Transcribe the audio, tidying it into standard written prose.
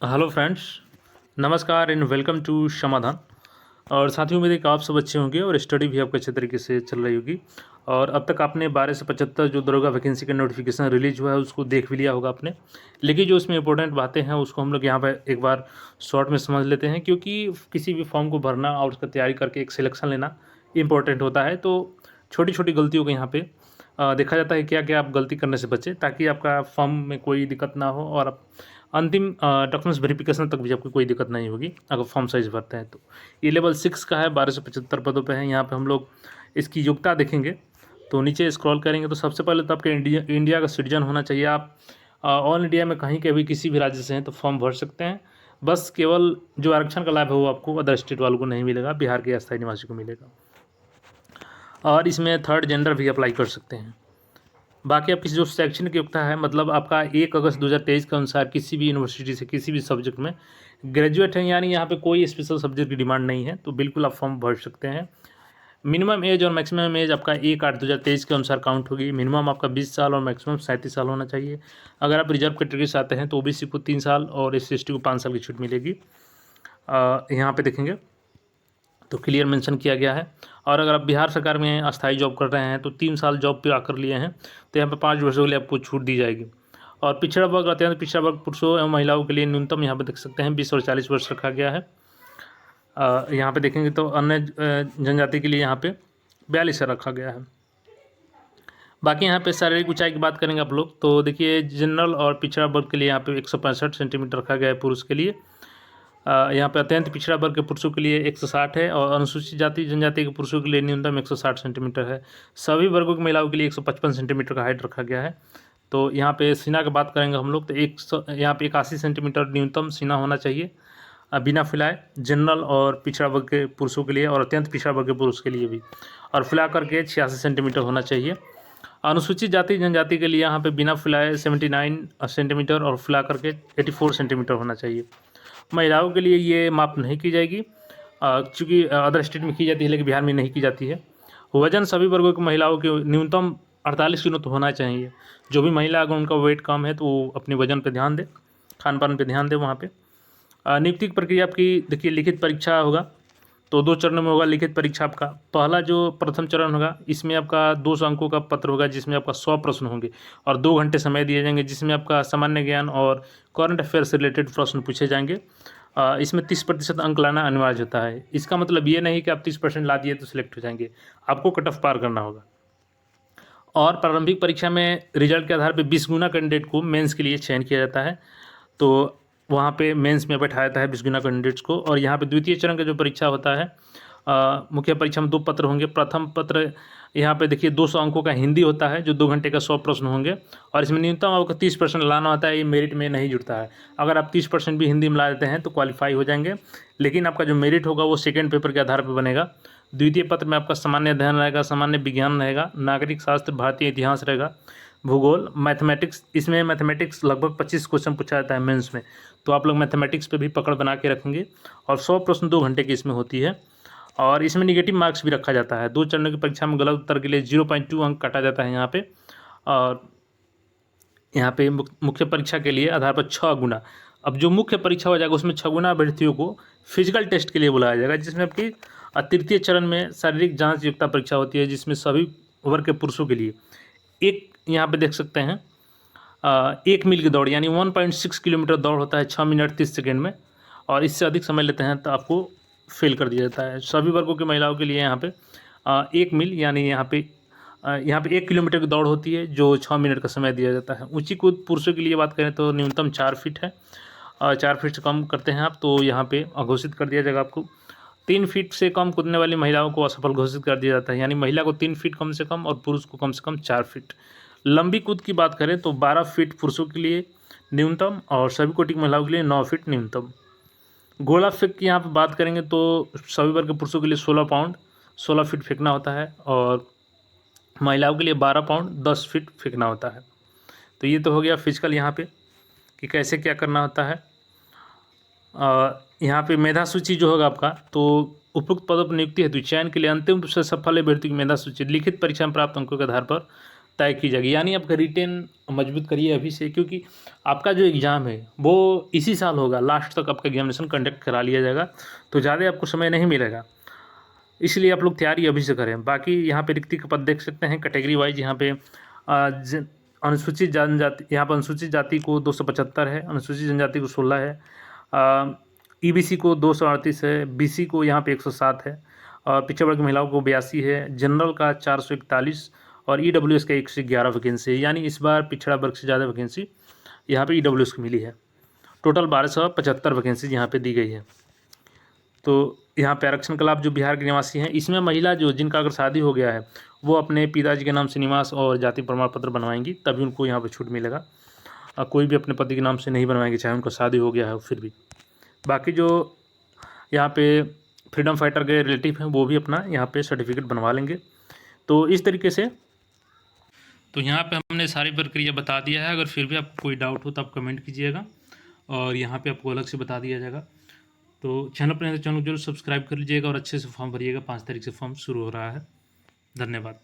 Hello friends, नमस्कार and welcome to समाधान। और साथियों, उम्मीद है कि आप सब अच्छे होंगे और स्टडी भी आपको अच्छे तरीके से चल रही होगी। और अब तक आपने 12 से 75 जो दरोगा वैकेंसी का नोटिफिकेशन रिलीज हुआ है उसको देख भी लिया होगा आपने। लेकिन जो उसमें इंपॉर्टेंट बातें हैं उसको हम लोग यहाँ पर एक बार शॉर्ट में समझ लेते हैं, क्योंकि किसी भी फॉर्म को भरना और उसका तैयारी करके एक सिलेक्शन लेना इंपॉर्टेंट होता है। तो छोटी छोटी गलतियों को यहाँ पे देखा जाता है क्या क्या आप गलती करने से बचें, ताकि आपका फॉर्म में कोई दिक्कत ना हो और आप अंतिम डॉक्यूमेंट्स वेरिफिकेशन तक भी आपको कोई दिक्कत नहीं होगी अगर फॉर्म साइज भरते हैं तो। ये लेवल 6 का है, 12 से 75 पदों पे है। यहाँ पे हम लोग इसकी योग्यता देखेंगे तो नीचे स्क्रॉल करेंगे तो सबसे पहले तो आपके इंडिया का सिटीजन होना चाहिए। आप ऑल इंडिया में कहीं के भी किसी भी राज्य से हैं तो फॉर्म भर सकते हैं। बस केवल जो आरक्षण का लाभ है वो आपको अदर स्टेट वालों को नहीं मिलेगा, बिहार के अस्थायी निवासी को मिलेगा। और इसमें थर्ड जेंडर भी अप्लाई कर सकते हैं। बाकी आपकी जो शैक्षणिक योग्यता है, मतलब आपका 1 अगस्त 2023 के अनुसार किसी भी यूनिवर्सिटी से किसी भी सब्जेक्ट में ग्रेजुएट है, यानी यहाँ पे कोई स्पेशल सब्जेक्ट की डिमांड नहीं है, तो बिल्कुल आप फॉर्म भर सकते हैं। मिनिमम एज और मैक्सिमम एज आपका 1/8/2023 के अनुसार काउंट होगी। मिनिमम आपका 20 साल और मैक्सिमम 37 साल होना चाहिए। अगर आप रिजर्व कैटेगरी से आते हैं तो ओबीसी को 3 साल और SC/ST को 5 साल की छूट मिलेगी। यहाँ पे देखेंगे तो क्लियर मेंशन किया गया है। और अगर आप बिहार सरकार में अस्थायी जॉब कर रहे हैं तो 3 साल जॉब पे आकर लिए हैं तो यहाँ पे 5 वर्षों के लिए आपको छूट दी जाएगी। और पिछड़ा वर्ग, अत्यंत पिछड़ा वर्ग पुरुषों एवं महिलाओं के लिए न्यूनतम यहाँ पे देख सकते हैं 20 और 40 वर्ष रखा गया है। यहाँ पे देखेंगे तो अन्य जनजाति के लिए यहाँ पे 42 रखा गया है। बाकी यहाँ पे शारीरिक ऊंचाई की बात करेंगे आप लोग तो देखिए, जनरल और पिछड़ा वर्ग के लिए यहाँ पे 165 सेंटीमीटर रखा गया है पुरुष के लिए। यहाँ पे अत्यंत पिछड़ा वर्ग के पुरुषों के लिए 160 है और अनुसूचित जाति जनजाति के पुरुषों के लिए न्यूनतम 160 सेंटीमीटर है। सभी वर्गों की महिलाओं के लिए 155 सेंटीमीटर का हाइट रखा गया है। तो यहाँ पे सीना की बात करेंगे हम लोग तो यहाँ पे 81 सेंटीमीटर न्यूनतम सीना होना चाहिए बिना फुलाए, जनरल और पिछड़ा वर्ग के पुरुषों के लिए और अत्यंत पिछड़ा वर्ग के पुरुष के लिए भी। और फुला करके 86 सेंटीमीटर होना चाहिए। अनुसूचित जाति जनजाति के लिए यहाँ पे बिना फुलाए 79 सेंटीमीटर और फुला करके 84 सेंटीमीटर होना चाहिए। महिलाओं के लिए ये माप नहीं की जाएगी, क्योंकि अदर स्टेट में की जाती है लेकिन बिहार में नहीं की जाती है। वजन सभी वर्गों की महिलाओं के न्यूनतम 48 किलो तो होना चाहिए। जो भी महिला अगर उनका वेट कम है तो वो अपने वजन पर ध्यान दे, खान पान पर ध्यान दे वहाँ पे। नियुक्ति की प्रक्रिया आपकी देखिए, लिखित परीक्षा होगा तो 2 चरणों में होगा लिखित परीक्षा आपका। पहला जो प्रथम चरण होगा इसमें आपका 200 अंकों का पत्र होगा जिसमें आपका 100 प्रश्न होंगे और 2 घंटे समय दिए जाएंगे, जिसमें आपका सामान्य ज्ञान और करंट अफेयर से रिलेटेड प्रश्न पूछे जाएंगे। इसमें 30% अंक लाना अनिवार्य होता है। इसका मतलब ये नहीं कि आप 30% ला दिए तो सिलेक्ट हो जाएंगे, आपको कट ऑफ पार करना होगा। और प्रारंभिक परीक्षा में रिजल्ट के आधार पर 20 गुना कैंडिडेट को मेंस के लिए चयन किया जाता है। तो वहाँ पे मेंस में बैठाया जाता है 20 गुना कैंडिडेट्स को। और यहाँ पे द्वितीय चरण का जो परीक्षा होता है, मुख्य परीक्षा में 2 पत्र होंगे। प्रथम पत्र यहाँ पे देखिए 200 अंकों का हिंदी होता है जो 2 घंटे का 100 प्रश्न होंगे और इसमें न्यूनतम आपको 30% लाना होता है। ये मेरिट में नहीं जुड़ता है। अगर आप 30% भी हिंदी में ला देते हैं तो क्वालिफाई हो जाएंगे, लेकिन आपका जो मेरिट होगा वो सेकेंड पेपर के आधार पर बनेगा। द्वितीय पत्र में आपका सामान्य अध्ययन रहेगा, सामान्य विज्ञान रहेगा, नागरिक शास्त्र, भारतीय इतिहास रहेगा, भूगोल, मैथमेटिक्स। इसमें मैथमेटिक्स लगभग 25 क्वेश्चन पूछा जाता है मेंस में, तो आप लोग मैथमेटिक्स पे भी पकड़ बना के रखेंगे। और 100 प्रश्न 2 घंटे की इसमें होती है। और इसमें निगेटिव मार्क्स भी रखा जाता है। 2 चरणों की परीक्षा में गलत उत्तर के लिए 0.2 अंक काटा जाता है यहाँ पे। और यहाँ पे मुख्य परीक्षा के लिए आधार पर 6 गुना। अब जो मुख्य परीक्षा हो जाएगा उसमें 6 गुना अभ्यर्थियों को फिजिकल टेस्ट के लिए बुलाया जाएगा, जिसमें आपकी तृतीय चरण में शारीरिक जांच योग्यता परीक्षा होती है, जिसमें सभी वर्ग के पुरुषों के लिए एक, यहाँ पे देख सकते हैं 1 मील की दौड़ यानी 1.6 किलोमीटर दौड़ होता है 6 मिनट 30 सेकेंड में, और इससे अधिक समय लेते हैं तो आपको फेल कर दिया जाता है। सभी वर्गों की महिलाओं के लिए यहाँ पे 1 मील यानी यहाँ पे 1 किलोमीटर की दौड़ होती है जो 6 मिनट का समय दिया जाता है। ऊंची कूद पुरुषों के लिए बात करें तो न्यूनतम 4 फीट है। 4 फीट से कम करते हैं आप तो यहाँ पे अघोषित कर दिया जाएगा आपको। 3 फीट से कम कूदने वाली महिलाओं को असफल घोषित कर दिया जाता है, यानी महिला को 3 फीट कम से कम और पुरुष को कम से कम 4 फीट। लंबी कूद की बात करें तो 12 फीट पुरुषों के लिए न्यूनतम और सभी कोटि की महिलाओं के लिए 9 फीट न्यूनतम। गोला फेंक की यहाँ पर बात करेंगे तो सभी वर्ग के पुरुषों के लिए 16 पाउंड 16 फीट फेंकना होता है और महिलाओं के लिए 12 पाउंड 10 फीट फेंकना होता है। तो ये तो हो गया फिजिकल यहाँ पे कि कैसे क्या करना होता है। यहाँ पे मेधा सूची जो होगा आपका, तो उपयुक्त पदों पर नियुक्ति हेतु चयन के लिए अंतिम रूप से सफल अभ्यर्थी की मेधा सूची लिखित परीक्षा में प्राप्त अंकों के आधार पर तय की जाएगी। यानी आपका रिटेन मजबूत करिए अभी से, क्योंकि आपका जो एग्ज़ाम है वो इसी साल होगा, लास्ट तक आपका एग्जामिनेशन कंडक्ट करा लिया जाएगा, तो ज़्यादा आपको समय नहीं मिलेगा। इसलिए आप लोग तैयारी अभी से करें। बाकी यहाँ पे रिक्ति का पद देख सकते हैं कैटेगरी वाइज। यहाँ पे अनुसूचित जनजाति, यहाँ पर अनुसूचित जाति को 275 है, अनुसूचित जनजाति को 16 है, ईबीसी को 238 है, बीसी को यहाँ पे 107 है, और पिछड़े वर्ग महिलाओं को 82 है, जनरल का 441 और ईडब्ल्यूएस का 111 वैकेंसी है। यानी इस बार पिछड़ा वर्ग से ज़्यादा वैकेंसी यहाँ पे ईडब्ल्यूएस को मिली है। टोटल 1275 वैकेंसी यहाँ पे दी गई है। तो यहाँ पे आरक्षण का लाभ जो बिहार के निवासी हैं, इसमें महिला जो जिनका अगर शादी हो गया है वो अपने पिताजी के नाम से निवास और जाति प्रमाण पत्र बनवाएंगी, तभी उनको यहाँ पे छूट मिलेगा। कोई भी अपने पति के नाम से नहीं बनवाएंगे, चाहे उनका शादी हो गया है फिर भी। बाकी जो यहाँ पे फ्रीडम फाइटर के रिलेटिव हैं वो भी अपना यहाँ पे सर्टिफिकेट बनवा लेंगे। तो इस तरीके से तो यहाँ पे हमने सारी प्रक्रिया बता दिया है। अगर फिर भी आपको कोई डाउट हो तो आप कमेंट कीजिएगा, और यहाँ पे आपको अलग से बता दिया जाएगा। तो चैनल पर चैनल जरूर सब्सक्राइब कर लीजिएगा और अच्छे से फॉर्म भरिएगा। 5 तारीख से फॉर्म शुरू हो रहा है। धन्यवाद।